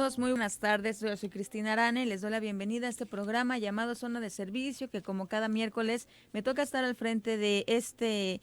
todos? Muy buenas tardes, yo soy Cristina Arana y les doy la bienvenida a este programa llamado Zona de Servicio, que como cada miércoles me toca estar al frente de este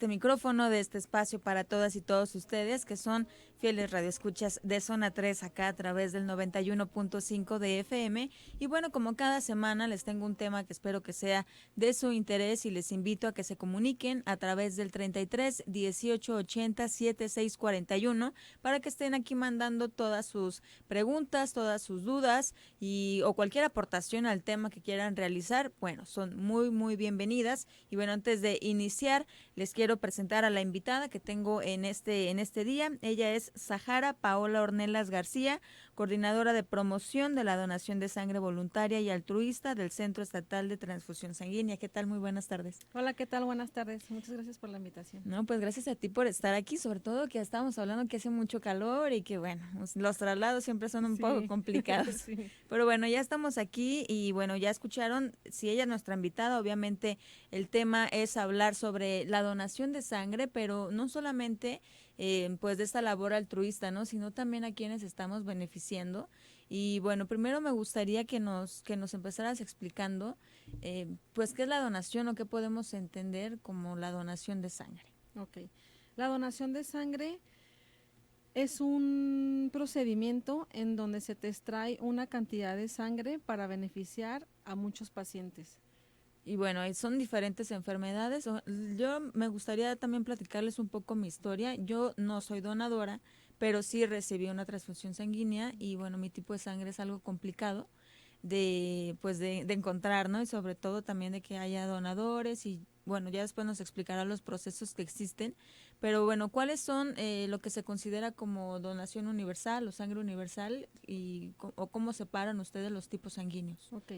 micrófono, de este espacio para todas y todos ustedes que son fieles radioescuchas de Zona 3 acá a través del 91.5 de FM. Y bueno, como cada semana les tengo un tema que espero que sea de su interés y les invito a que se comuniquen a través del 33 18 80 76 41 para que estén aquí mandando todas sus preguntas, todas sus dudas o cualquier aportación al tema que quieran realizar. Bueno, son muy bienvenidas. Y bueno, antes de iniciar, les quiero presentar a la invitada que tengo en este día. Ella es Sahara Paola Ornelas García, coordinadora de promoción de la donación de sangre voluntaria y altruista del Centro Estatal de Transfusión Sanguínea. ¿Qué tal? Muy buenas tardes. Hola, ¿qué tal? Buenas tardes. Muchas gracias por la invitación. No, pues gracias a ti por estar aquí, sobre todo que estábamos hablando que hace mucho calor y que bueno, los traslados siempre son un poco complicados. Sí. Pero bueno, ya estamos aquí y bueno, ya escucharon, si ella es nuestra invitada, obviamente el tema es hablar sobre la donación de sangre, pero no solamente pues de esta labor altruista, ¿no? Sino también a quienes estamos beneficiando. Y bueno, primero me gustaría que nos empezaras explicando pues qué es la donación o qué podemos entender como la donación de sangre. Ok. La donación de sangre es un procedimiento en donde se te extrae una cantidad de sangre para beneficiar a muchos pacientes. Y bueno, son diferentes enfermedades. Yo me gustaría también platicarles un poco mi historia. Yo no soy donadora, pero sí recibí una transfusión sanguínea y bueno, mi tipo de sangre es algo complicado de encontrar, ¿no? Y sobre todo también de que haya donadores y bueno, ya después nos explicará los procesos que existen. Pero bueno, ¿cuáles son lo que se considera como donación universal o sangre universal o cómo separan ustedes los tipos sanguíneos? Ok.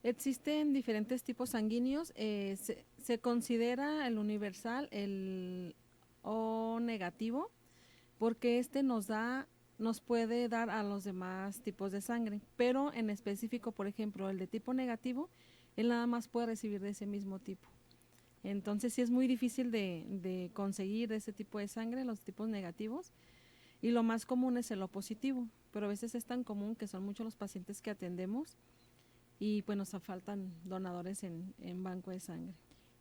Existen diferentes tipos sanguíneos. Se considera el universal el O negativo porque este nos puede dar a los demás tipos de sangre, pero en específico, por ejemplo, el de tipo negativo, él nada más puede recibir de ese mismo tipo. Entonces sí es muy difícil de conseguir ese tipo de sangre, los tipos negativos, y lo más común es el O positivo, pero a veces es tan común que son muchos los pacientes que atendemos y pues nos faltan donadores en banco de sangre.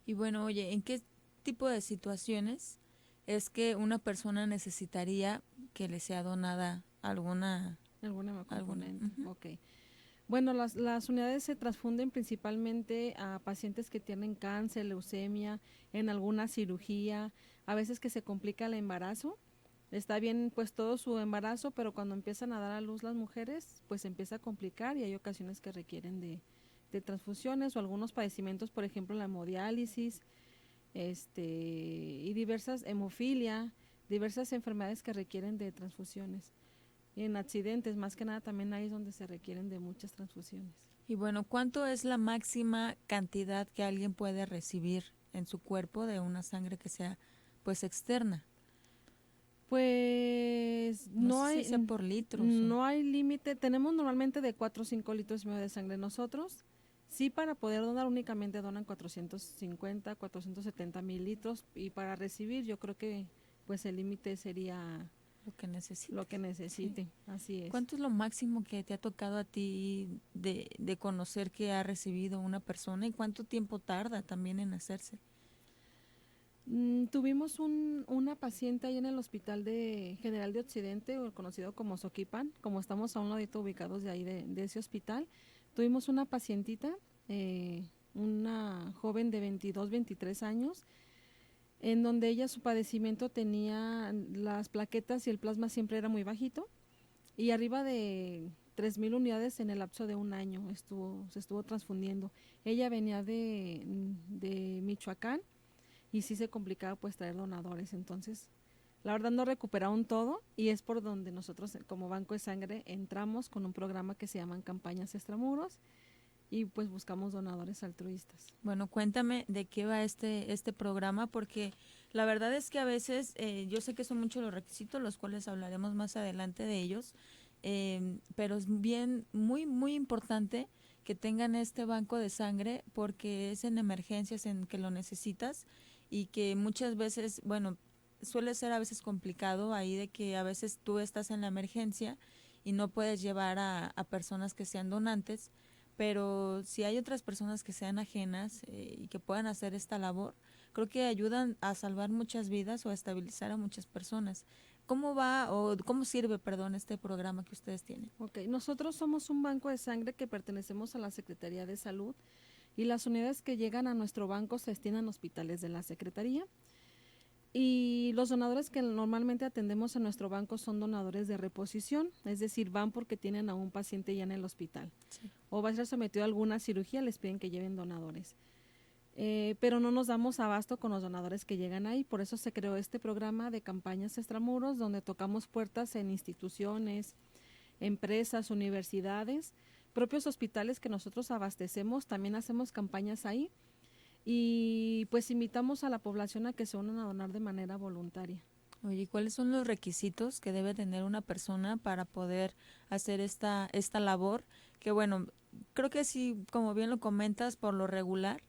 Y bueno, oye, ¿en qué tipo de situaciones es que una persona necesitaría que le sea donada alguna componente? Uh-huh. Ok. Bueno, las unidades se transfunden principalmente a pacientes que tienen cáncer, leucemia, en alguna cirugía, a veces que se complica el embarazo. Está bien pues todo su embarazo, pero cuando empiezan a dar a luz las mujeres, pues se empieza a complicar y hay ocasiones que requieren de transfusiones o algunos padecimientos, por ejemplo la hemodiálisis, y diversas hemofilia, diversas enfermedades que requieren de transfusiones. Y en accidentes, más que nada, también ahí es donde se requieren de muchas transfusiones. Y bueno, ¿cuánto es la máxima cantidad que alguien puede recibir en su cuerpo de una sangre que sea pues externa? Pues no sé si sea por litros. No hay límite. Tenemos normalmente de 4 o 5 litros y medio de sangre nosotros. Sí, para poder donar únicamente donan 450, 470 mililitros y para recibir yo creo que pues el límite sería lo que necesite. Sí. Así es. ¿Cuánto es lo máximo que te ha tocado a ti de conocer que ha recibido una persona y cuánto tiempo tarda también en hacerse? Tuvimos una paciente ahí en el Hospital de General de Occidente, o conocido como Soquipan, como estamos a un ladito ubicados de ahí de ese hospital. Tuvimos una pacientita, una joven de 22, 23 años, en donde ella su padecimiento tenía las plaquetas y el plasma siempre era muy bajito y arriba de 3,000 unidades en el lapso de un año se estuvo transfundiendo. Ella venía de Michoacán y sí se complicaba pues traer donadores, entonces la verdad no recuperaron todo y es por donde nosotros como Banco de Sangre entramos con un programa que se llaman Campañas Extramuros y pues buscamos donadores altruistas. Bueno, cuéntame de qué va este programa, porque la verdad es que a veces yo sé que son muchos los requisitos, los cuales hablaremos más adelante de ellos, pero es muy importante que tengan este banco de sangre porque es en emergencias en que lo necesitas y que muchas veces, bueno, suele ser a veces complicado ahí de que a veces tú estás en la emergencia y no puedes llevar a personas que sean donantes, pero si hay otras personas que sean ajenas y que puedan hacer esta labor, creo que ayudan a salvar muchas vidas o a estabilizar a muchas personas. ¿Cómo va o cómo sirve, perdón, este programa que ustedes tienen? Ok, nosotros somos un banco de sangre que pertenecemos a la Secretaría de Salud y las unidades que llegan a nuestro banco se destinan a hospitales de la Secretaría. Y los donadores que normalmente atendemos en nuestro banco son donadores de reposición, es decir, van porque tienen a un paciente ya en el hospital. Sí. O va a ser sometido a alguna cirugía, les piden que lleven donadores. Pero no nos damos abasto con los donadores que llegan ahí, por eso se creó este programa de campañas extramuros, donde tocamos puertas en instituciones, empresas, universidades, propios hospitales que nosotros abastecemos, también hacemos campañas ahí y pues invitamos a la población a que se unan a donar de manera voluntaria. Oye, ¿cuáles son los requisitos que debe tener una persona para poder hacer esta labor? Que bueno, creo que sí, como bien lo comentas, por lo regular,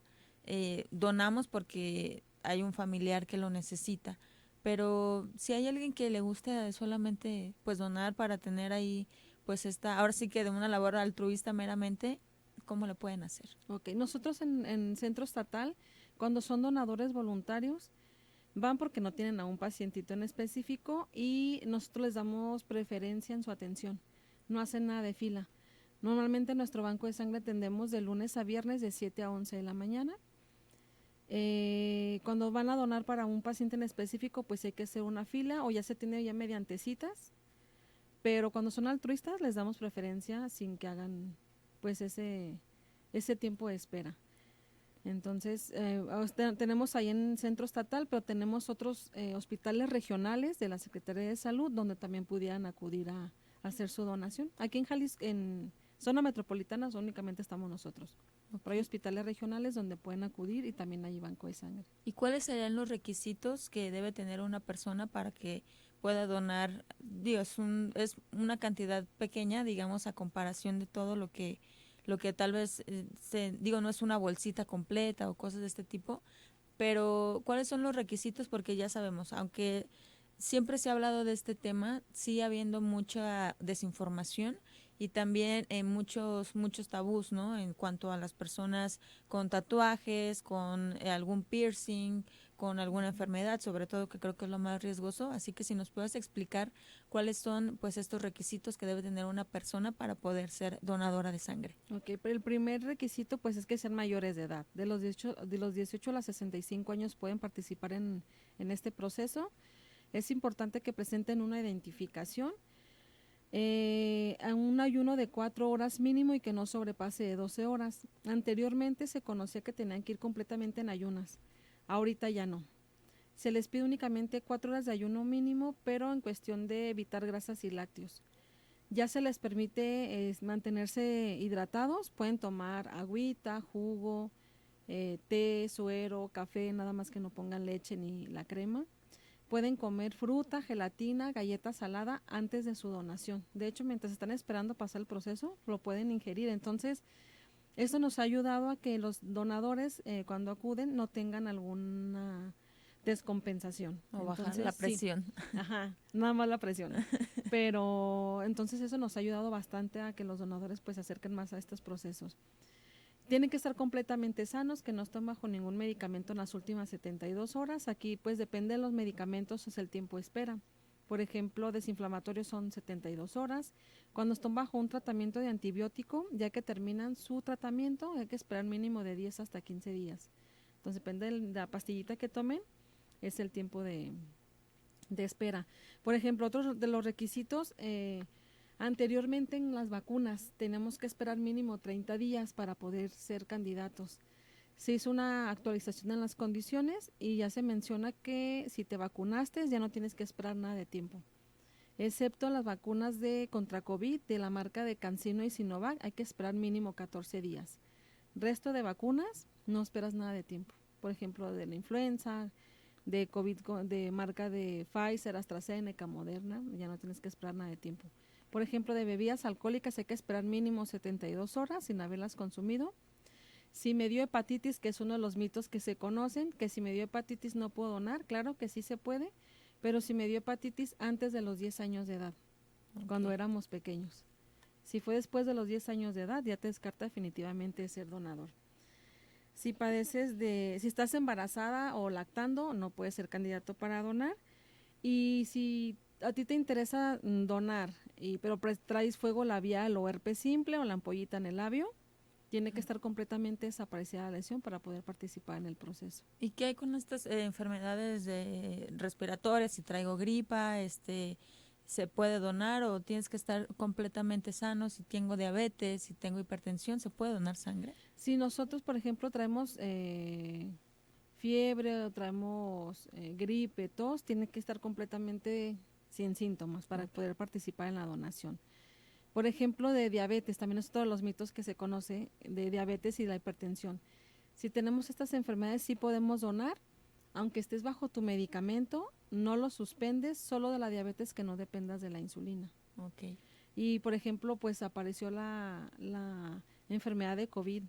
donamos porque hay un familiar que lo necesita, pero si hay alguien que le guste solamente pues donar para tener ahí pues ahora sí que de una labor altruista meramente, ¿cómo le pueden hacer? Ok, nosotros en Centro Estatal, cuando son donadores voluntarios, van porque no tienen a un pacientito en específico y nosotros les damos preferencia en su atención, no hacen nada de fila. Normalmente en nuestro banco de sangre atendemos de lunes a viernes de 7 a 11 de la mañana. Cuando van a donar para un paciente en específico, pues hay que hacer una fila o ya se tiene ya mediante citas, pero cuando son altruistas les damos preferencia sin que hagan pues ese tiempo de espera. Entonces, tenemos ahí en Centro Estatal, pero tenemos otros hospitales regionales de la Secretaría de Salud donde también pudieran acudir a hacer su donación. Aquí en Jalisco, en zona metropolitana, únicamente estamos nosotros. Okay. Pero hay hospitales regionales donde pueden acudir y también hay banco de sangre. ¿Y cuáles serían los requisitos que debe tener una persona para que pueda donar? Digo, es una cantidad pequeña, digamos, a comparación de todo lo que tal vez, no es una bolsita completa o cosas de este tipo, pero ¿cuáles son los requisitos? Porque ya sabemos, aunque siempre se ha hablado de este tema, sigue habiendo mucha desinformación y también muchos tabús, ¿no? En cuanto a las personas con tatuajes, con algún piercing, con alguna enfermedad, sobre todo, que creo que es lo más riesgoso. Así que si nos puedes explicar cuáles son pues estos requisitos que debe tener una persona para poder ser donadora de sangre. Ok, pero el primer requisito pues es que sean mayores de edad. De los 18 a los 65 años pueden participar en este proceso. Es importante que presenten una identificación, a un ayuno de 4 horas mínimo y que no sobrepase de 12 horas. Anteriormente se conocía que tenían que ir completamente en ayunas, ahorita ya no. Se les pide únicamente 4 horas de ayuno mínimo, pero en cuestión de evitar grasas y lácteos. Ya se les permite mantenerse hidratados, pueden tomar agüita, jugo, té, suero, café, nada más que no pongan leche ni la crema. Pueden comer fruta, gelatina, galleta salada antes de su donación. De hecho, mientras están esperando pasar el proceso, lo pueden ingerir. Entonces, esto nos ha ayudado a que los donadores, cuando acuden, no tengan alguna descompensación. O bajar la presión. Sí, ajá, nada más la presión. Pero entonces eso nos ha ayudado bastante a que los donadores pues se acerquen más a estos procesos. Tienen que estar completamente sanos, que no estén bajo ningún medicamento en las últimas 72 horas. Aquí pues depende de los medicamentos, es el tiempo de espera. Por ejemplo, desinflamatorios son 72 horas. Cuando están bajo un tratamiento de antibiótico, ya que terminan su tratamiento, hay que esperar mínimo de 10 hasta 15 días. Entonces depende de la pastillita que tomen, es el tiempo de espera. Por ejemplo, otros de los requisitos, anteriormente en las vacunas tenemos que esperar mínimo 30 días para poder ser candidatos. Se hizo una actualización en las condiciones y ya se menciona que si te vacunaste ya no tienes que esperar nada de tiempo. Excepto las vacunas de contra COVID de la marca de CanSino y Sinovac, hay que esperar mínimo 14 días. Resto de vacunas, no esperas nada de tiempo. Por ejemplo, de la influenza, de COVID, de marca de Pfizer, AstraZeneca, Moderna, ya no tienes que esperar nada de tiempo. Por ejemplo, de bebidas alcohólicas hay que esperar mínimo 72 horas sin haberlas consumido. Si me dio hepatitis, que es uno de los mitos que se conocen, que si me dio hepatitis no puedo donar, claro que sí se puede, pero si me dio hepatitis antes de los 10 años de edad. cuando éramos pequeños. Si fue después de los 10 años de edad, ya te descarta definitivamente ser donador. Si si estás embarazada o lactando, no puedes ser candidato para donar. Y si a ti te interesa donar, pero traes fuego labial o herpes simple o la ampollita en el labio, tiene que estar completamente desaparecida la lesión para poder participar en el proceso. ¿Y qué hay con estas enfermedades respiratorias? Si traigo gripa, ¿se puede donar o tienes que estar completamente sano? Si tengo diabetes, si tengo hipertensión, ¿se puede donar sangre? Si nosotros, por ejemplo, traemos fiebre o traemos gripe, tos, tiene que estar completamente sin síntomas para poder participar en la donación. Por ejemplo, de diabetes, también es todos los mitos que se conoce de diabetes y la hipertensión. Si tenemos estas enfermedades, sí podemos donar, aunque estés bajo tu medicamento, no lo suspendes, solo de la diabetes que no dependas de la insulina. Okay. Y, por ejemplo, pues apareció la enfermedad de COVID.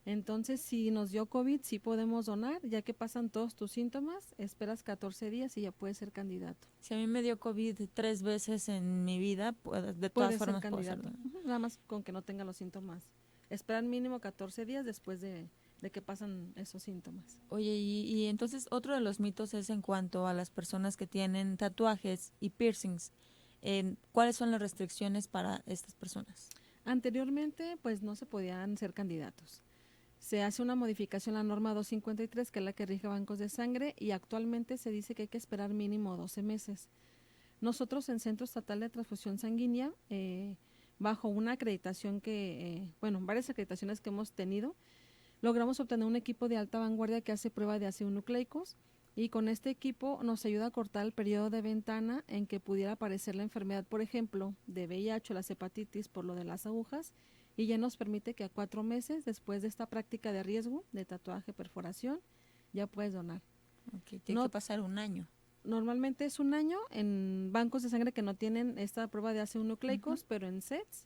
Entonces, si nos dio COVID, sí podemos donar, ya que pasan todos tus síntomas, esperas 14 días y ya puedes ser candidato. Si a mí me dio COVID 3 veces en mi vida, de todas formas puedo ser candidato. Nada más con que no tenga los síntomas. Esperan mínimo 14 días después de que pasan esos síntomas. Oye, y entonces otro de los mitos es en cuanto a las personas que tienen tatuajes y piercings. ¿Cuáles son las restricciones para estas personas? Anteriormente, pues no se podían ser candidatos. Se hace una modificación a la norma 253, que es la que rige bancos de sangre, y actualmente se dice que hay que esperar mínimo 12 meses. Nosotros en Centro Estatal de Transfusión Sanguínea, bajo una acreditación varias acreditaciones que hemos tenido, logramos obtener un equipo de alta vanguardia que hace prueba de ácidos nucleicos, y con este equipo nos ayuda a cortar el periodo de ventana en que pudiera aparecer la enfermedad, por ejemplo, de VIH o las hepatitis por lo de las agujas, y ya nos permite que a 4 meses después de esta práctica de riesgo de tatuaje, perforación, ya puedes donar. Okay, tiene que pasar un año. Normalmente es un año en bancos de sangre que no tienen esta prueba de ácidos nucleicos, pero en SETS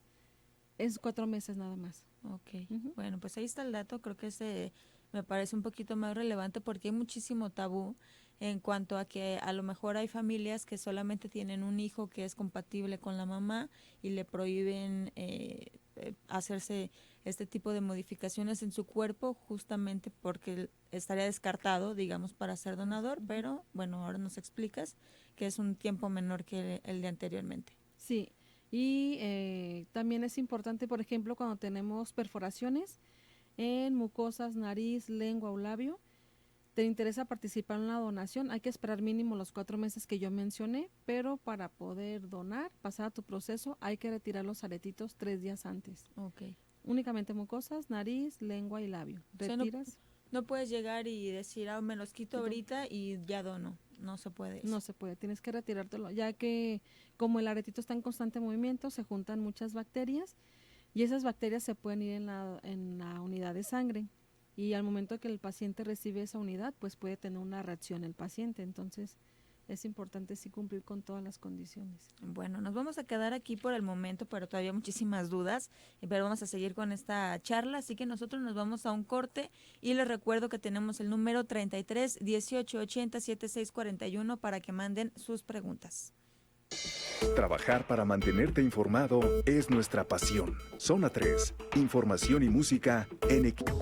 es 4 meses nada más. Ok, bueno, pues ahí está el dato. Creo que me parece un poquito más relevante porque hay muchísimo tabú en cuanto a que a lo mejor hay familias que solamente tienen un hijo que es compatible con la mamá y le prohíben hacerse este tipo de modificaciones en su cuerpo justamente porque estaría descartado, digamos, para ser donador, pero bueno, ahora nos explicas que es un tiempo menor que el de anteriormente. Sí, y también es importante, por ejemplo, cuando tenemos perforaciones en mucosas, nariz, lengua o labio, te interesa participar en la donación, hay que esperar mínimo los 4 meses que yo mencioné, pero para poder donar, pasar a tu proceso, hay que retirar los aretitos 3 días antes. Okay. Únicamente mucosas, nariz, lengua y labio. ¿Retiras? O sea, no puedes llegar y decir, me los quito ahorita y ya dono. No se puede eso. No se puede, tienes que retirártelo, ya que como el aretito está en constante movimiento, se juntan muchas bacterias y esas bacterias se pueden ir en la unidad de sangre. Y al momento que el paciente recibe esa unidad, pues puede tener una reacción el paciente. Entonces, es importante sí cumplir con todas las condiciones. Bueno, nos vamos a quedar aquí por el momento, pero todavía muchísimas dudas, pero vamos a seguir con esta charla, así que nosotros nos vamos a un corte y les recuerdo que tenemos el número 33 18 80 76 41 para que manden sus preguntas. Trabajar para mantenerte informado es nuestra pasión. Zona 3, información y música en equipo.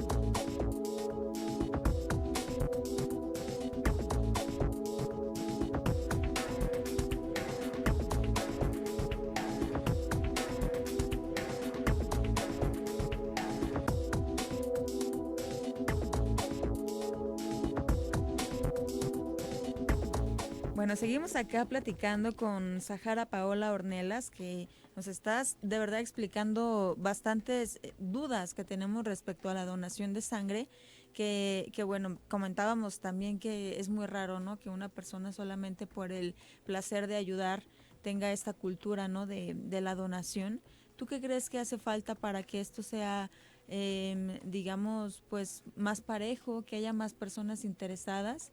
Bueno, seguimos acá platicando con Sahara Paola Ornelas, que nos estás de verdad explicando bastantes dudas que tenemos respecto a la donación de sangre, que bueno, comentábamos también que es muy raro, ¿no? Que una persona solamente por el placer de ayudar tenga esta cultura, ¿no? De la donación. ¿Tú qué crees que hace falta para que esto sea, digamos, pues más parejo, que haya más personas interesadas?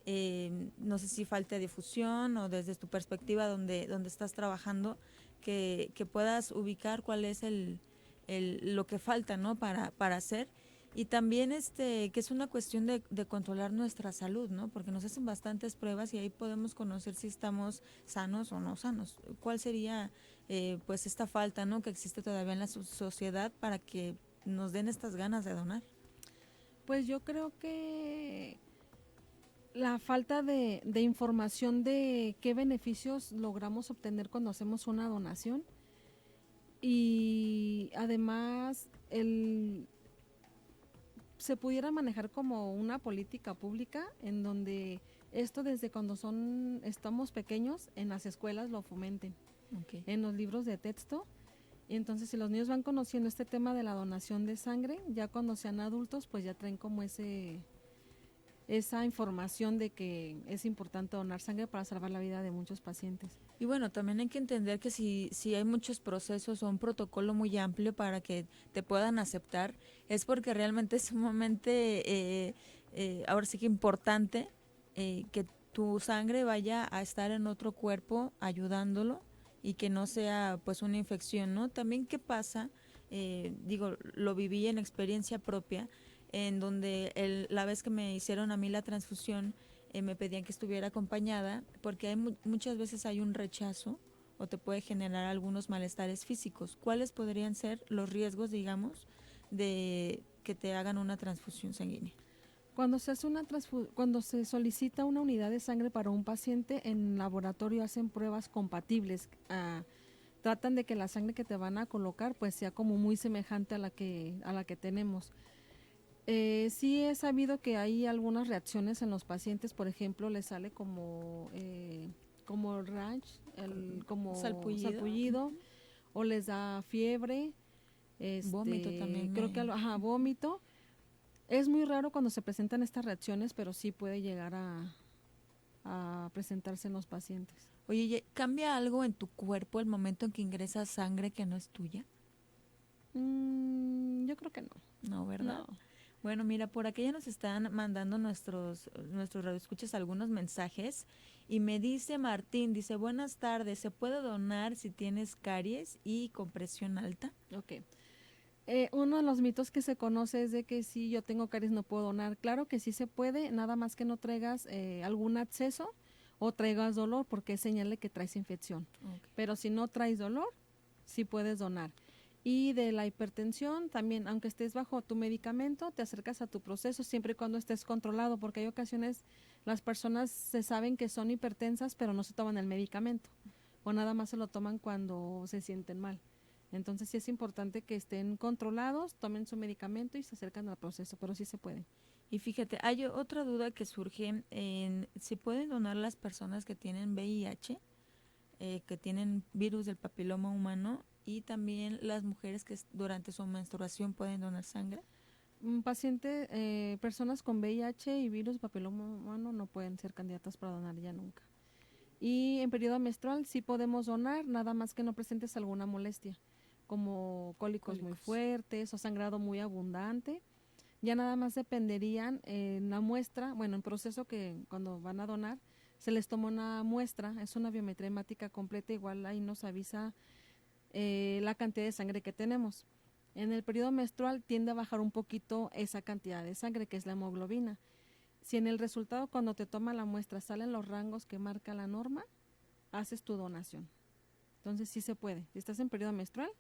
No sé si falta difusión o desde tu perspectiva donde estás trabajando, que puedas ubicar cuál es lo que falta, ¿no? para hacer Y también que es una cuestión de controlar nuestra salud, ¿no? Porque nos hacen bastantes pruebas y ahí podemos conocer si estamos sanos o no sanos. ¿Cuál sería pues esta falta, ¿no? Que existe todavía en la sociedad para que nos den estas ganas de donar? Pues yo creo que la falta de información de qué beneficios logramos obtener cuando hacemos una donación, y además se pudiera manejar como una política pública en donde esto desde cuando estamos pequeños en las escuelas lo fomenten, Okay. en los libros de texto. Y entonces si los niños van conociendo este tema de la donación de sangre, ya cuando sean adultos pues ya traen como esa información de que es importante donar sangre para salvar la vida de muchos pacientes. Y bueno, también hay que entender que si hay muchos procesos o un protocolo muy amplio para que te puedan aceptar, es porque realmente es sumamente, ahora sí que importante, que tu sangre vaya a estar en otro cuerpo ayudándolo y que no sea pues una infección, ¿no? También qué pasa, digo, lo viví en experiencia propia, en donde la vez que me hicieron a mí la transfusión, me pedían que estuviera acompañada porque muchas veces hay un rechazo o te puede generar algunos malestares físicos. ¿Cuáles podrían ser los riesgos, digamos, de que te hagan una transfusión sanguínea? Cuando se solicita una unidad de sangre para un paciente, en laboratorio hacen pruebas compatibles. Tratan de que la sangre que te van a colocar pues sea como muy semejante a la que tenemos. Sí he sabido que hay algunas reacciones en los pacientes, por ejemplo, les sale como rash, como salpullido, o les da fiebre, vómito también. Creo que vómito. Es muy raro cuando se presentan estas reacciones, pero sí puede llegar a presentarse en los pacientes. Oye, ¿cambia algo en tu cuerpo el momento en que ingresas sangre que no es tuya? Yo creo que no. No, ¿verdad? No. Bueno, mira, por aquí ya nos están mandando nuestros radioescuchas algunos mensajes y me dice Martín, dice, buenas tardes, ¿se puede donar si tienes caries y con presión alta? Ok. Uno de los mitos que se conoce es de que si yo tengo caries no puedo donar. Claro que sí se puede, nada más que no traigas algún absceso o traigas dolor, porque es señal de que traes infección. Okay. Pero si no traes dolor, sí puedes donar. Y de la hipertensión también, aunque estés bajo tu medicamento, te acercas a tu proceso siempre y cuando estés controlado, porque hay ocasiones las personas se saben que son hipertensas, pero no se toman el medicamento o nada más se lo toman cuando se sienten mal. Entonces sí es importante que estén controlados, tomen su medicamento y se acercan al proceso, pero sí se puede. Y fíjate, hay otra duda que surge en si pueden donar las personas que tienen VIH, que tienen virus del papiloma humano, y también las mujeres que durante su menstruación pueden donar sangre. Personas con VIH y virus papiloma humano no pueden ser candidatas para donar ya nunca. Y en periodo menstrual sí podemos donar, nada más que no presentes alguna molestia, como cólicos muy fuertes o sangrado muy abundante. Ya nada más dependerían en la muestra, bueno, en proceso que cuando van a donar, se les toma una muestra, es una biometría hemática completa, igual ahí nos avisa la cantidad de sangre que tenemos. En el periodo menstrual tiende a bajar un poquito esa cantidad de sangre, que es la hemoglobina. Si en el resultado, cuando te toma la muestra, salen los rangos que marca la norma, haces tu donación. Entonces sí se puede. Si estás en periodo menstrual,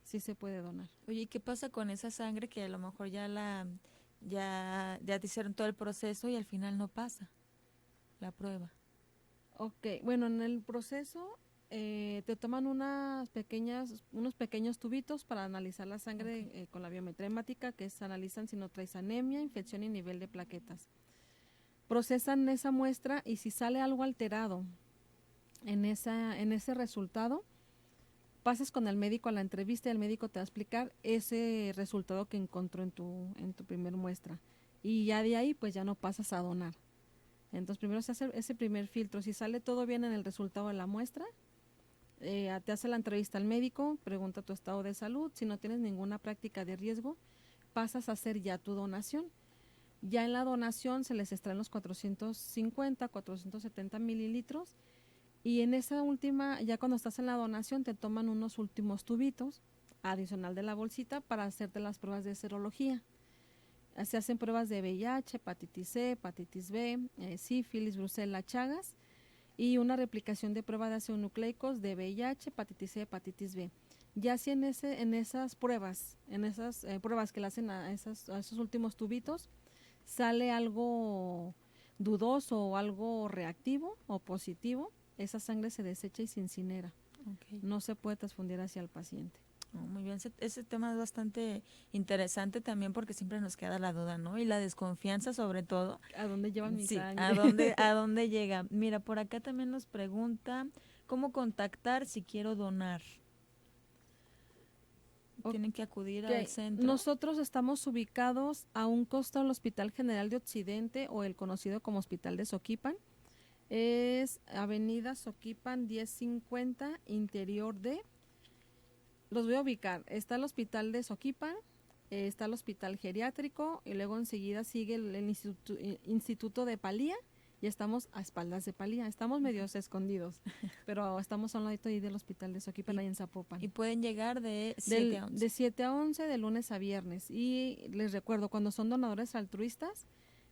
sí se puede donar. Oye, ¿y qué pasa con esa sangre que a lo mejor ya te hicieron todo el proceso y al final no pasa la prueba? Ok, bueno, en el proceso te toman unos pequeños tubitos para analizar la sangre. Okay. Con la biometría hemática, que analizan si no traes anemia, infección y nivel de plaquetas. Procesan esa muestra y si sale algo alterado en ese resultado, pasas con el médico a la entrevista y el médico te va a explicar ese resultado que encontró en tu primer muestra. Y ya de ahí pues ya no pasas a donar. Entonces primero se hace ese primer filtro. Si sale todo bien en el resultado de la muestra, te hace la entrevista al médico, pregunta tu estado de salud. Si no tienes ninguna práctica de riesgo, pasas a hacer ya tu donación. Ya en la donación se les extraen los 450, 470 mililitros. Y en esa última, ya cuando estás en la donación, te toman unos últimos tubitos, adicional de la bolsita, para hacerte las pruebas de serología. Se hacen pruebas de VIH, hepatitis C, hepatitis B, sífilis, brucela, chagas y una replicación de prueba de ácidos nucleicos de VIH, hepatitis C, hepatitis B. Ya si en esas pruebas que le hacen a esos últimos tubitos, sale algo dudoso o algo reactivo o positivo, esa sangre se desecha y se incinera. Okay. No se puede transfundir hacia el paciente. Muy bien, ese tema es bastante interesante también porque siempre nos queda la duda, ¿no? Y la desconfianza sobre todo. ¿A dónde llevan mi sangre? ¿A dónde llega? Mira, por acá también nos pregunta, ¿cómo contactar si quiero donar? ¿Tienen que acudir al centro? Nosotros estamos ubicados a un costado del Hospital General de Occidente o el conocido como Hospital de Soquipan. Es Avenida Soquipan 1050, interior de... Los voy a ubicar. Está el Hospital de Soquipan, está el Hospital Geriátrico y luego enseguida sigue el Instituto de Palía y estamos a espaldas de Palía. Estamos medios escondidos, pero estamos a un ladito ahí del Hospital de Soquipan, ahí en Zapopan. Y pueden llegar de 7 a 11. De 7 a 11, de lunes a viernes. Y les recuerdo, cuando son donadores altruistas,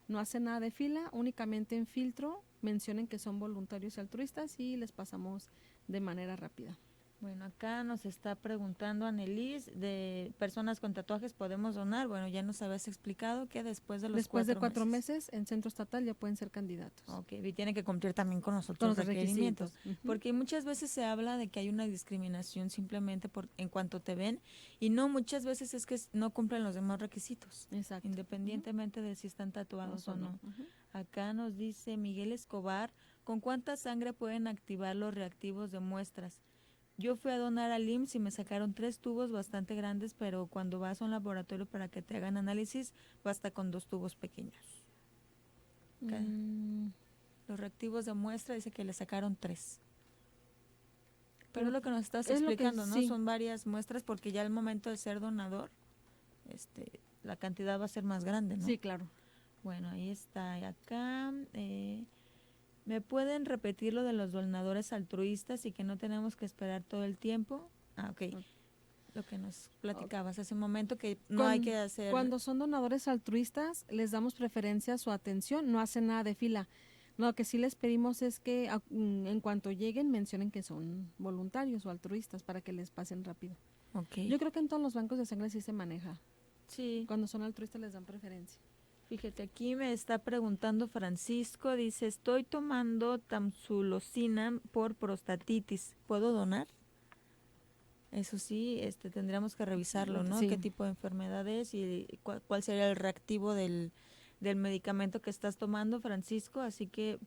no hacen nada de fila, únicamente en filtro mencionen que son voluntarios altruistas y les pasamos de manera rápida. Bueno, acá nos está preguntando Anelis, de personas con tatuajes podemos donar. Bueno, ya nos habías explicado que después de los 4 meses en centro estatal ya pueden ser candidatos. Ok, y tienen que cumplir también con los otros requerimientos. Porque muchas veces se habla de que hay una discriminación simplemente en cuanto te ven y no, muchas veces es que no cumplen los demás requisitos. Exacto. Independientemente de si están tatuados o no. Acá nos dice Miguel Escobar, ¿con cuánta sangre pueden activar los reactivos de muestras? Yo fui a donar al IMSS y me sacaron 3 tubos bastante grandes, pero cuando vas a un laboratorio para que te hagan análisis, basta con 2 tubos pequeños. Los reactivos de muestra dice que le sacaron 3. Pero es lo que nos estás explicando, ¿no? Sí. Son varias muestras porque ya al momento de ser donador, la cantidad va a ser más grande, ¿no? Sí, claro. Bueno, ahí está. Y acá... ¿me pueden repetir lo de los donadores altruistas y que no tenemos que esperar todo el tiempo? Ok. Lo que nos platicabas hace un momento, que no hay que hacer... Cuando son donadores altruistas, les damos preferencia a su atención, no hacen nada de fila. Lo que sí les pedimos es que en cuanto lleguen mencionen que son voluntarios o altruistas para que les pasen rápido. Okay. Yo creo que en todos los bancos de sangre sí se maneja. Sí. Cuando son altruistas les dan preferencia. Fíjate, aquí me está preguntando Francisco, dice, estoy tomando tamsulosina por prostatitis, ¿puedo donar? Eso sí, tendríamos que revisarlo, ¿no? Sí. ¿Qué tipo de enfermedad es y cuál sería el reactivo del medicamento que estás tomando, Francisco? Así que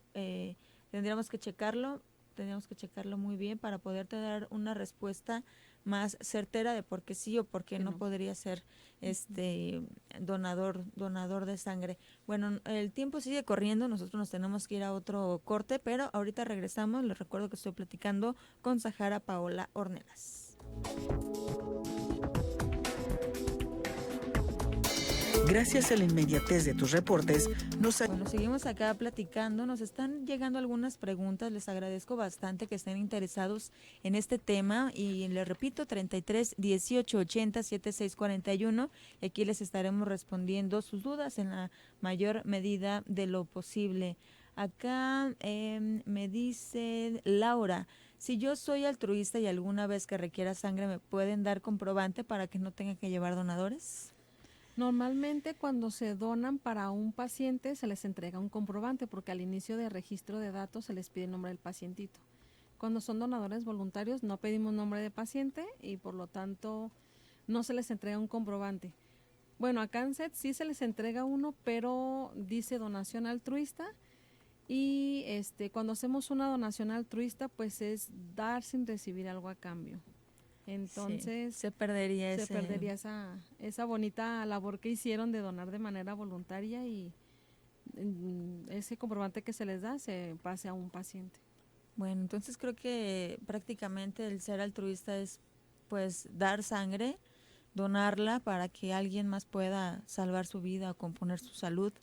tendríamos que checarlo muy bien para poderte dar una respuesta más certera de por qué sí o por qué no podría ser donador de sangre. Bueno, el tiempo sigue corriendo, nosotros nos tenemos que ir a otro corte, pero ahorita regresamos. Les recuerdo que estoy platicando con Sahara Paola Ornelas. Gracias a la inmediatez de tus reportes, Bueno, seguimos acá platicando, nos están llegando algunas preguntas, les agradezco bastante que estén interesados en este tema y les repito, 33 18 80 76 41, y aquí les estaremos respondiendo sus dudas en la mayor medida de lo posible. Acá me dice Laura, si yo soy altruista y alguna vez que requiera sangre, ¿me pueden dar comprobante para que no tenga que llevar donadores? Normalmente cuando se donan para un paciente se les entrega un comprobante porque al inicio de registro de datos se les pide el nombre del pacientito. Cuando son donadores voluntarios no pedimos nombre de paciente y por lo tanto no se les entrega un comprobante. Bueno, a CANSET sí se les entrega uno, pero dice donación altruista y cuando hacemos una donación altruista pues es dar sin recibir algo a cambio. Entonces sí, se perdería esa bonita labor que hicieron de donar de manera voluntaria y ese comprobante que se les da se pase a un paciente. Bueno, entonces creo que prácticamente el ser altruista es pues dar sangre, donarla para que alguien más pueda salvar su vida o componer su salud,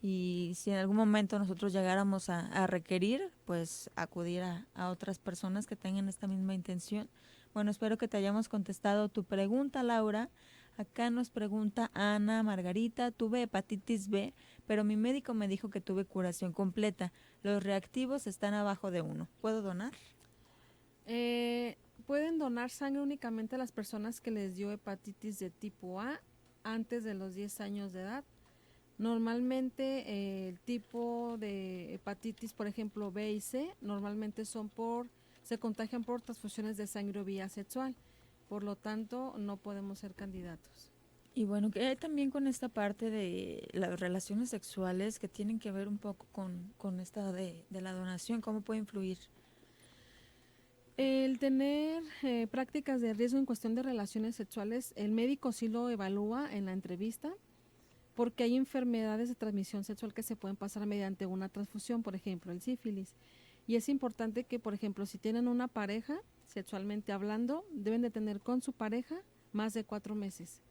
y si en algún momento nosotros llegáramos a requerir, pues acudir a otras personas que tengan esta misma intención. Bueno, espero que te hayamos contestado tu pregunta, Laura. Acá nos pregunta Ana Margarita, tuve hepatitis B, pero mi médico me dijo que tuve curación completa. Los reactivos están abajo de 1. ¿Puedo donar? Pueden donar sangre únicamente a las personas que les dio hepatitis de tipo A antes de los 10 años de edad. Normalmente el tipo de hepatitis, por ejemplo B y C, normalmente se contagian por transfusiones de sangre o vía sexual. Por lo tanto, no podemos ser candidatos. Y bueno, que también con esta parte de las relaciones sexuales que tienen que ver un poco con esta de la donación, ¿cómo puede influir? El tener prácticas de riesgo en cuestión de relaciones sexuales, el médico sí lo evalúa en la entrevista, porque hay enfermedades de transmisión sexual que se pueden pasar mediante una transfusión, por ejemplo, el sífilis. Y es importante que, por ejemplo, si tienen una pareja, sexualmente hablando, deben de tener con su pareja más de 4 meses.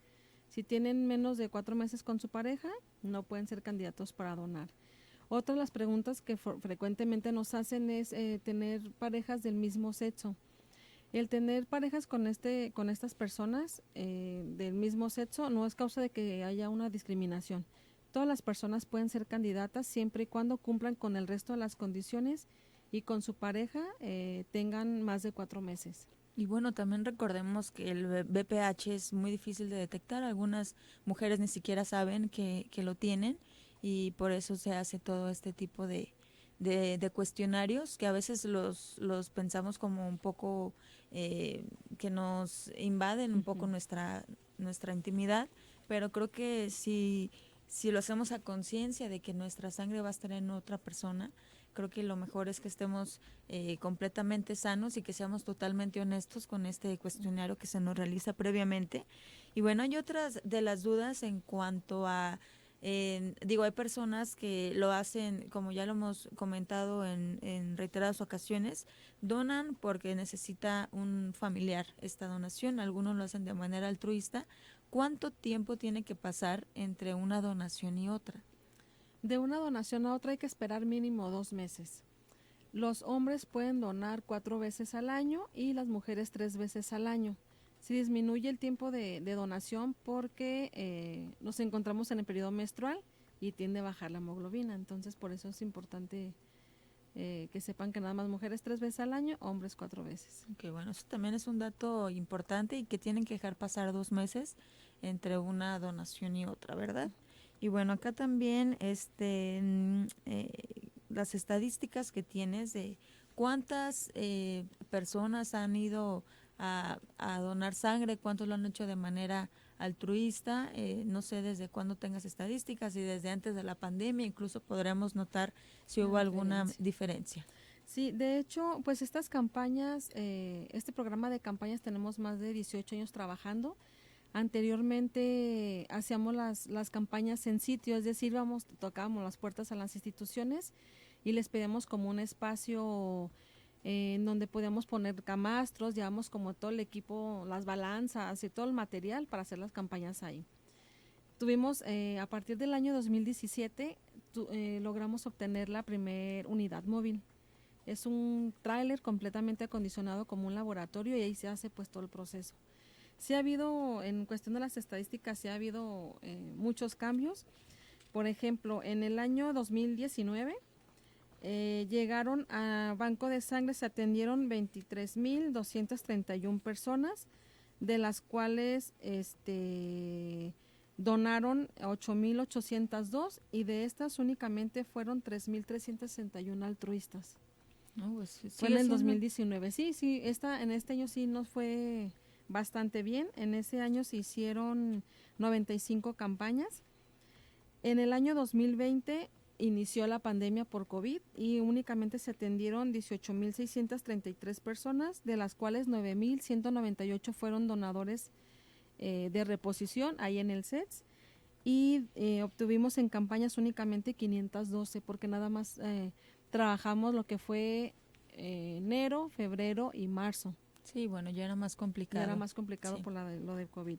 Si tienen menos de 4 meses con su pareja, no pueden ser candidatos para donar. Otra de las preguntas que frecuentemente nos hacen es tener parejas del mismo sexo. El tener parejas con estas personas del mismo sexo no es causa de que haya una discriminación. Todas las personas pueden ser candidatas siempre y cuando cumplan con el resto de las condiciones y con su pareja tengan más de 4 meses. Y bueno, también recordemos que el BPH es muy difícil de detectar. Algunas mujeres ni siquiera saben que lo tienen y por eso se hace todo este tipo de cuestionarios que a veces los pensamos como un poco que nos invaden un poco nuestra intimidad, pero creo que si lo hacemos a conciencia de que nuestra sangre va a estar en otra persona, creo que lo mejor es que estemos completamente sanos y que seamos totalmente honestos con este cuestionario que se nos realiza previamente. Y bueno, hay otras de las dudas en cuanto a hay personas que lo hacen, como ya lo hemos comentado en reiteradas ocasiones, donan porque necesita un familiar esta donación, algunos lo hacen de manera altruista. ¿Cuánto tiempo tiene que pasar entre una donación y otra? De una donación a otra hay que esperar mínimo 2 meses. Los hombres pueden donar 4 veces al año y las mujeres 3 veces al año. Se disminuye el tiempo de donación porque nos encontramos en el periodo menstrual y tiende a bajar la hemoglobina. Entonces, por eso es importante que sepan que nada más mujeres 3 veces al año, hombres 4 veces. Okay, bueno, eso también es un dato importante y que tienen que dejar pasar 2 meses entre una donación y otra, ¿verdad? Y bueno, acá también las estadísticas que tienes de cuántas personas han ido a donar sangre, cuántos lo han hecho de manera altruista, no sé desde cuándo tengas estadísticas y desde antes de la pandemia incluso podremos notar si hubo alguna diferencia. Sí, de hecho, pues estas campañas, este programa de campañas tenemos más de 18 años trabajando. Anteriormente hacíamos las campañas en sitio, es decir, tocábamos las puertas a las instituciones y les pedíamos como un espacio en donde podíamos poner camastros, llevamos como todo el equipo, las balanzas y todo el material para hacer las campañas ahí. Tuvimos, a partir del año 2017, logramos obtener la primer unidad móvil. Es un tráiler completamente acondicionado como un laboratorio y ahí se hace pues todo el proceso. Sí ha habido, en cuestión de las estadísticas, sí ha habido muchos cambios. Por ejemplo, en el año 2019 llegaron a Banco de Sangre, se atendieron 23,231 personas, de las cuales donaron 8,802 y de estas únicamente fueron 3,361 altruistas. No, pues, fue en el 2019. Sí, en este año sí nos fue bastante bien. En ese año se hicieron 95 campañas. En el año 2020 inició la pandemia por COVID y únicamente se atendieron 18,633 personas, de las cuales 9,198 fueron donadores de reposición ahí en el CETS y obtuvimos en campañas únicamente 512 porque nada más trabajamos lo que fue enero, febrero y marzo. Sí, bueno, ya era más complicado. Ya era más complicado sí. Por lo de COVID.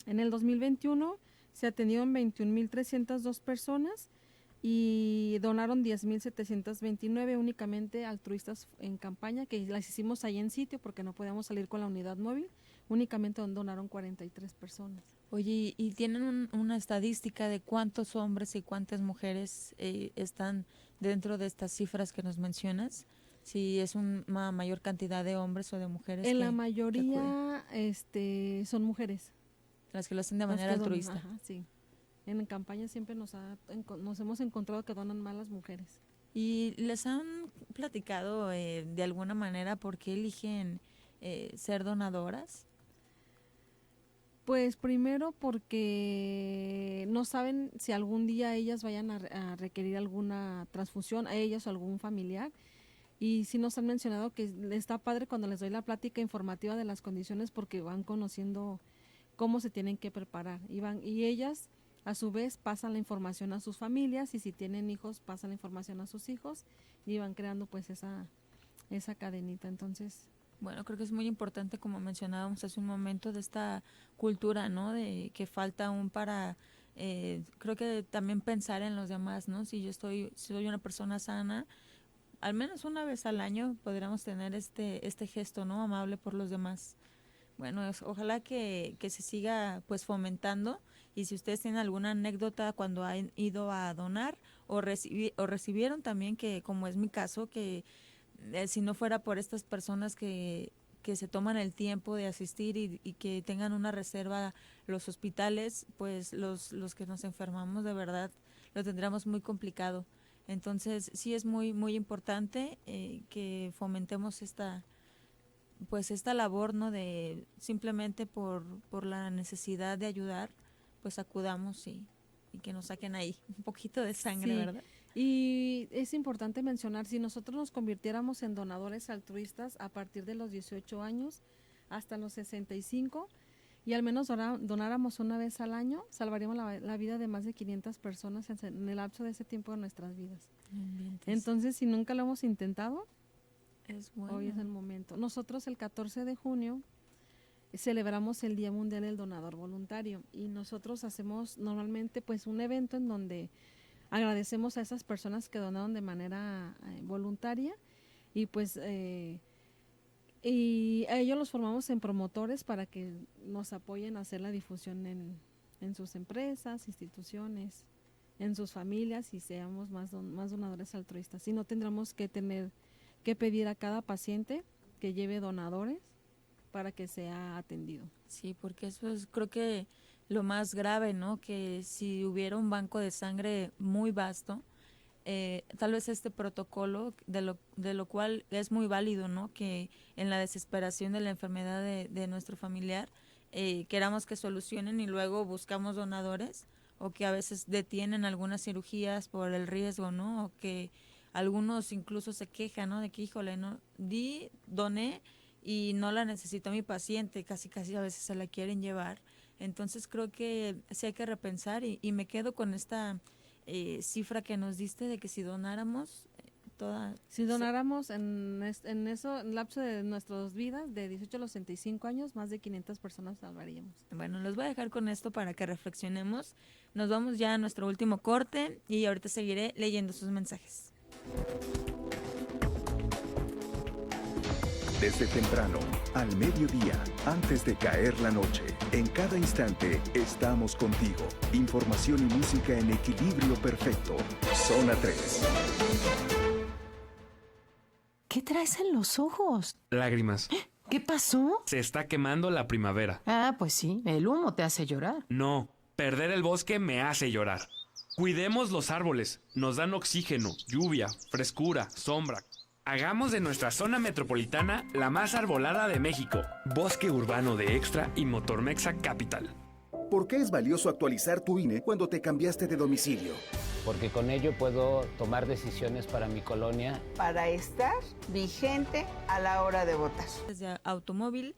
En el 2021 se atendieron 21,302 personas y donaron 10,729 únicamente altruistas en campaña, que las hicimos ahí en sitio porque no podíamos salir con la unidad móvil. únicamente donaron 43 personas. Oye, ¿y tienen una estadística de cuántos hombres y cuántas mujeres están dentro de estas cifras que nos mencionas? Si es una mayor cantidad de hombres o de mujeres. En la que mayoría son mujeres. las que lo hacen de las manera que donan, altruista. ajá, sí. En campaña siempre nos hemos encontrado que donan más las mujeres. ¿Y les han platicado de alguna manera por qué eligen ser donadoras? Pues primero porque no saben si algún día ellas vayan a requerir alguna transfusión, a ellas o algún familiar. Y sí nos han mencionado que está padre cuando les doy la plática informativa de las condiciones porque van conociendo cómo se tienen que preparar. Y ellas a su vez pasan la información a sus familias y si tienen hijos pasan la información a sus hijos y van creando pues esa cadenita. Entonces, Bueno, creo que es muy importante, como mencionábamos hace un momento, de esta cultura, ¿no? De que falta aún para, creo que también pensar en los demás, ¿no? Si soy una persona sana, al menos una vez al año podríamos tener este gesto, ¿no? Amable por los demás. Bueno, ojalá que se siga pues fomentando, y si ustedes tienen alguna anécdota cuando han ido a donar o recibieron también, que como es mi caso, que si no fuera por estas personas que se toman el tiempo de asistir y que tengan una reserva los hospitales, pues los que nos enfermamos de verdad lo tendríamos muy complicado. Entonces sí es muy muy importante que fomentemos esta labor, ¿no? De simplemente por la necesidad de ayudar, pues acudamos y que nos saquen ahí un poquito de sangre, sí. ¿verdad? Y es importante mencionar, si nosotros nos convirtiéramos en donadores altruistas a partir de los 18 años hasta los 65 y al menos donáramos una vez al año, salvaríamos la vida de más de 500 personas en el lapso de ese tiempo de nuestras vidas. Entonces, si nunca lo hemos intentado, hoy es el momento. Nosotros el 14 de junio celebramos el Día Mundial del Donador Voluntario y nosotros hacemos normalmente pues un evento en donde agradecemos a esas personas que donaron de manera voluntaria y pues y a ellos los formamos en promotores para que nos apoyen a hacer la difusión en sus empresas, instituciones, en sus familias y seamos más donadores altruistas. Y no tendremos que tener que pedir a cada paciente que lleve donadores para que sea atendido. Sí, porque eso es, creo que lo más grave, ¿no? Que si hubiera un banco de sangre muy vasto, tal vez este protocolo, de lo cual es muy válido, ¿no? Que en la desesperación de la enfermedad de nuestro familiar, queramos que solucionen y luego buscamos donadores, o que a veces detienen algunas cirugías por el riesgo, ¿no? O que algunos incluso se quejan, ¿no? De que, híjole, no, doné y no la necesitó mi paciente, casi a veces se la quieren llevar. Entonces creo que sí hay que repensar y me quedo con esta cifra que nos diste de que si donáramos Si donáramos en eso, en lapso de nuestras vidas, de 18 a los 65 años, más de 500 personas salvaríamos. Bueno, los voy a dejar con esto para que reflexionemos. Nos vamos ya a nuestro último corte y ahorita seguiré leyendo sus mensajes. Desde temprano, al mediodía, antes de caer la noche, en cada instante estamos contigo. Información y música en equilibrio perfecto. Zona 3. ¿Qué traes en los ojos? Lágrimas. ¿Qué pasó? Se está quemando la primavera. Ah, pues sí, el humo te hace llorar. No, perder el bosque me hace llorar. Cuidemos los árboles, nos dan oxígeno, lluvia, frescura, sombra. Hagamos de nuestra zona metropolitana la más arbolada de México. Bosque urbano de Extra y Motormexa Capital. ¿Por qué es valioso actualizar tu INE cuando te cambiaste de domicilio? Porque con ello puedo tomar decisiones para mi colonia. Para estar vigente a la hora de votar. Desde automóvil,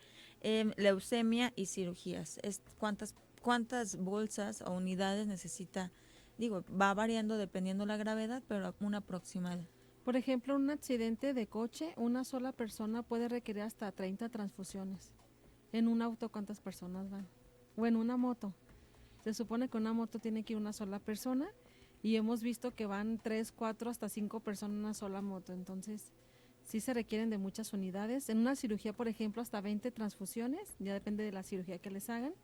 leucemia y cirugías. ¿Cuántas bolsas o unidades necesita? Digo, va variando dependiendo la gravedad, pero una aproximada. Por ejemplo, un accidente de coche, una sola persona puede requerir hasta 30 transfusiones. En un auto, ¿cuántas personas van? O en una moto. Se supone que una moto tiene que ir una sola persona y hemos visto que van 3, 4, hasta 5 personas en una sola moto. Entonces, sí se requieren de muchas unidades. En una cirugía, por ejemplo, hasta 20 transfusiones, ya depende de la cirugía que les hagan.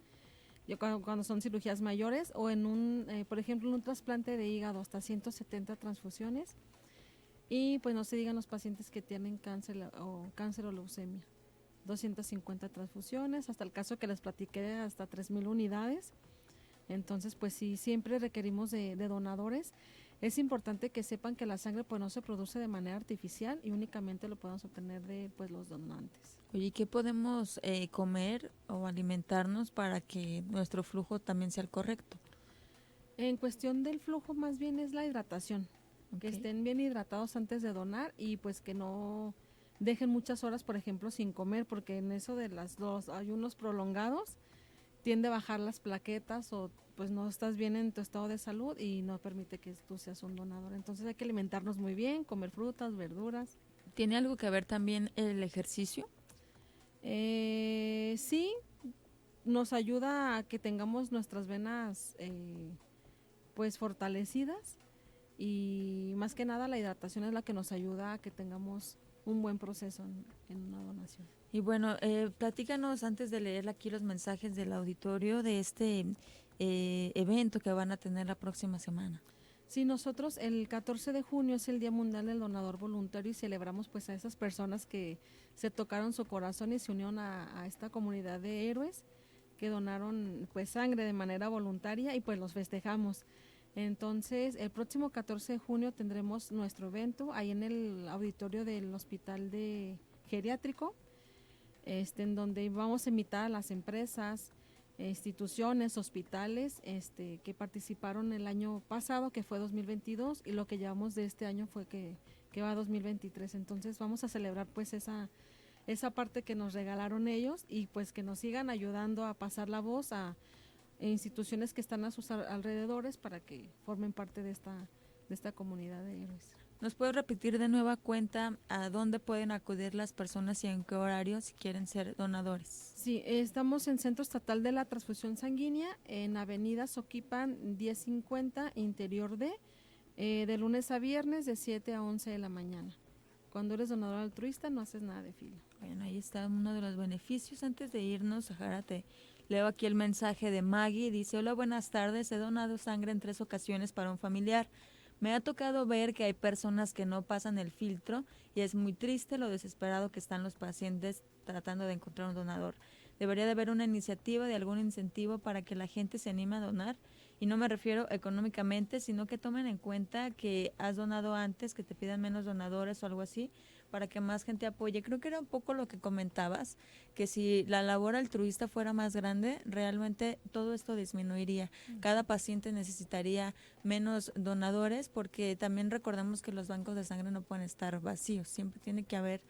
Cuando son cirugías mayores, o en por ejemplo, en un trasplante de hígado, hasta 170 transfusiones. Y pues no se digan los pacientes que tienen cáncer o leucemia. 250 transfusiones, hasta el caso que les platiqué, hasta 3,000 unidades. Entonces, pues sí, siempre requerimos de donadores. Es importante que sepan que la sangre pues no se produce de manera artificial y únicamente lo podemos obtener de pues los donantes. Oye, ¿qué podemos comer o alimentarnos para que nuestro flujo también sea el correcto? En cuestión del flujo, más bien es la hidratación. Que estén bien hidratados antes de donar y pues que no dejen muchas horas, por ejemplo, sin comer, porque en eso de los ayunos prolongados tiende a bajar las plaquetas o pues no estás bien en tu estado de salud y no permite que tú seas un donador. Entonces hay que alimentarnos muy bien, comer frutas, verduras. ¿Tiene algo que ver también el ejercicio? Sí, nos ayuda a que tengamos nuestras venas pues fortalecidas y más que nada la hidratación es la que nos ayuda a que tengamos un buen proceso en una donación. Y bueno, platícanos antes de leer aquí los mensajes del auditorio de este evento que van a tener la próxima semana. Sí, nosotros el 14 de junio es el Día Mundial del Donador Voluntario y celebramos pues a esas personas que se tocaron su corazón y se unieron a esta comunidad de héroes que donaron pues sangre de manera voluntaria y pues los festejamos. Entonces, el próximo 14 de junio tendremos nuestro evento ahí en el auditorio del Hospital de Geriátrico, en donde vamos a invitar a las empresas, instituciones, hospitales que participaron el año pasado, que fue 2022, y lo que llevamos de este año fue que va a 2023. Entonces, vamos a celebrar pues esa parte que nos regalaron ellos y pues que nos sigan ayudando a pasar la voz a instituciones que están a sus alrededores para que formen parte de esta comunidad de héroes. ¿Nos puedes repetir de nueva cuenta a dónde pueden acudir las personas y en qué horario si quieren ser donadores? Sí, estamos en Centro Estatal de la Transfusión Sanguínea, en Avenida Soquipan 1050, Interior D, de lunes a viernes de 7 a 11 de la mañana. Cuando eres donador altruista no haces nada de fila. Bueno, ahí está uno de los beneficios. Antes de irnos, Sahara, te leo aquí el mensaje de Maggie. Dice, hola, buenas tardes. He donado sangre en 3 ocasiones para un familiar. Me ha tocado ver que hay personas que no pasan el filtro y es muy triste lo desesperado que están los pacientes tratando de encontrar un donador. Debería de haber una iniciativa de algún incentivo para que la gente se anime a donar. Y no me refiero económicamente, sino que tomen en cuenta que has donado antes, que te pidan menos donadores o algo así, para que más gente apoye. Creo que era un poco lo que comentabas, que si la labor altruista fuera más grande, realmente todo esto disminuiría. Cada paciente necesitaría menos donadores, porque también recordemos que los bancos de sangre no pueden estar vacíos, siempre tiene que haber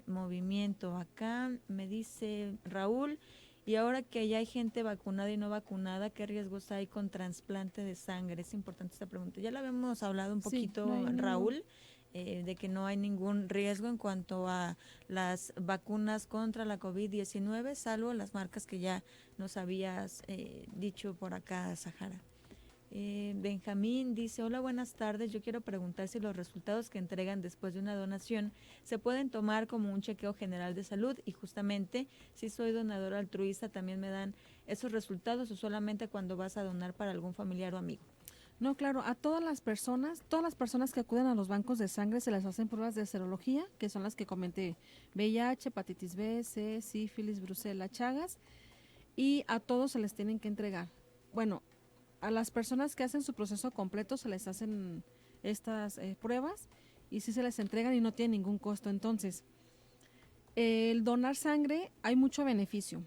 movimiento. Acá me dice Raúl, y ahora que ya hay gente vacunada y no vacunada, ¿qué riesgos hay con trasplante de sangre? Es importante esta pregunta. Ya la habíamos hablado un poquito, sí, no Raúl, de que no hay ningún riesgo en cuanto a las vacunas contra la COVID-19, salvo las marcas que ya nos habías dicho por acá, Sahara. Benjamín dice, hola, buenas tardes, yo quiero preguntar si los resultados que entregan después de una donación se pueden tomar como un chequeo general de salud y justamente si soy donador altruista también me dan esos resultados o solamente cuando vas a donar para algún familiar o amigo. No, claro, a todas las personas que acuden a los bancos de sangre se les hacen pruebas de serología, que son las que comenté, VIH, hepatitis B, C, sífilis, brucela, chagas, y a todos se les tienen que entregar. Bueno, a las personas que hacen su proceso completo se les hacen estas pruebas y sí se les entregan y no tienen ningún costo. Entonces, el donar sangre hay mucho beneficio.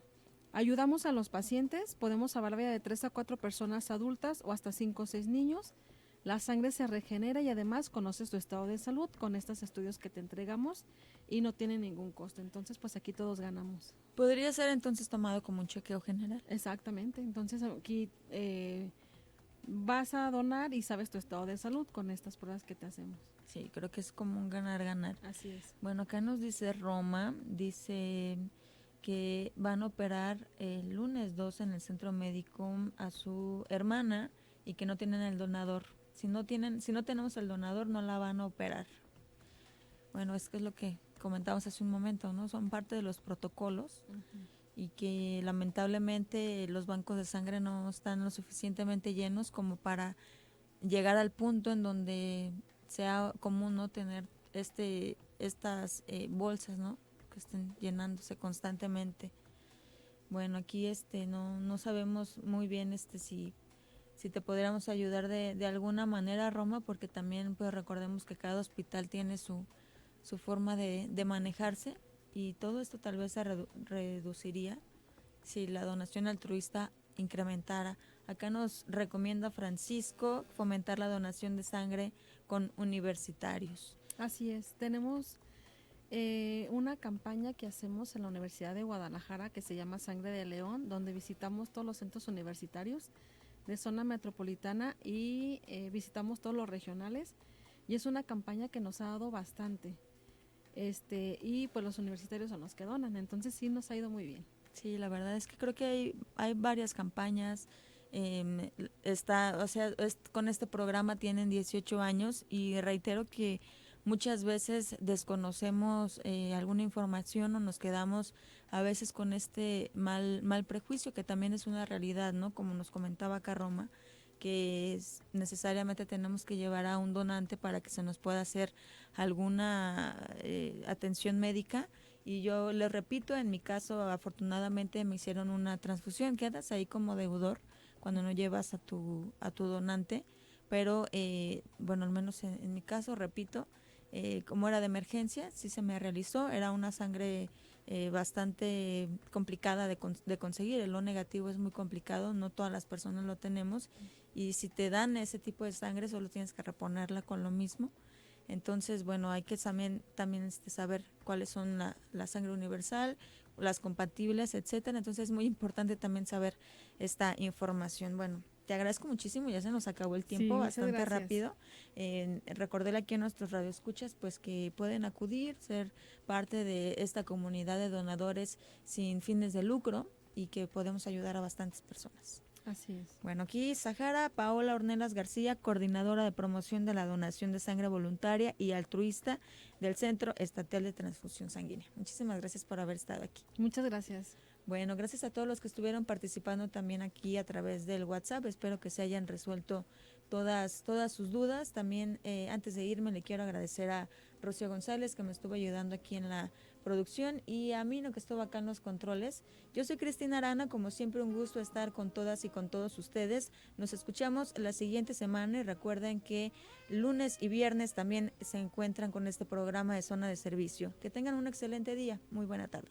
Ayudamos a los pacientes, podemos salvar la vida de 3 a 4 personas adultas o hasta 5 o 6 niños. La sangre se regenera y además conoces tu estado de salud con estos estudios que te entregamos y no tiene ningún costo. Entonces, pues aquí todos ganamos. ¿Podría ser entonces tomado como un chequeo general? Exactamente. Entonces, aquí vas a donar y sabes tu estado de salud con estas pruebas que te hacemos. Sí, creo que es como un ganar-ganar. Así es. Bueno, acá nos dice Roma, dice que van a operar el lunes 2 en el centro médico a su hermana y que no tienen el donador. Si no tenemos el donador, no la van a operar. Bueno, es que es lo que comentábamos hace un momento, ¿no? Son parte de los protocolos y que lamentablemente los bancos de sangre no están lo suficientemente llenos como para llegar al punto en donde sea común no tener estas bolsas, ¿no? Que estén llenándose constantemente. Bueno, aquí no sabemos muy bien si te pudiéramos ayudar de alguna manera, Roma, porque también pues recordemos que cada hospital tiene su forma de manejarse y todo esto tal vez se reduciría si la donación altruista incrementara. Acá nos recomienda Francisco fomentar la donación de sangre con universitarios. Así es, tenemos una campaña que hacemos en la Universidad de Guadalajara que se llama Sangre de León, donde visitamos todos los centros universitarios de zona metropolitana y visitamos todos los regionales, y es una campaña que nos ha dado bastante. Y pues los universitarios son los que donan, entonces sí nos ha ido muy bien. Sí, la verdad es que creo que hay varias campañas. Con este programa tienen 18 años y reitero que muchas veces desconocemos alguna información o nos quedamos a veces con este mal prejuicio, que también es una realidad, ¿no? Como nos comentaba acá Roma, que necesariamente tenemos que llevar a un donante para que se nos pueda hacer alguna atención médica. Y yo les repito, en mi caso afortunadamente me hicieron una transfusión, quedas ahí como deudor cuando no llevas a tu donante, pero bueno, al menos en mi caso, repito, como era de emergencia, sí se me realizó, era una sangre bastante complicada de conseguir, el O negativo es muy complicado, no todas las personas lo tenemos, y si te dan ese tipo de sangre solo tienes que reponerla con lo mismo. Entonces, bueno, hay que también saber cuáles son la sangre universal, las compatibles, etcétera. Entonces es muy importante también saber esta información. Bueno, te agradezco muchísimo, ya se nos acabó el tiempo, Sí, bastante rápido. Recordarle aquí a nuestros radioescuchas pues que pueden acudir, ser parte de esta comunidad de donadores sin fines de lucro y que podemos ayudar a bastantes personas. Así es. Bueno, aquí Sahara Paola Ornelas García, coordinadora de promoción de la donación de sangre voluntaria y altruista del Centro Estatal de Transfusión Sanguínea. Muchísimas gracias por haber estado aquí. Muchas gracias. Bueno, gracias a todos los que estuvieron participando también aquí a través del WhatsApp. Espero que se hayan resuelto todas sus dudas. También antes de irme le quiero agradecer a Rocío González, que me estuvo ayudando aquí en la producción, y a Mino, que estuvo acá en los controles. Yo soy Cristina Arana, como siempre un gusto estar con todas y con todos ustedes. Nos escuchamos la siguiente semana y recuerden que lunes y viernes también se encuentran con este programa de Zona de Servicio. Que tengan un excelente día. Muy buena tarde.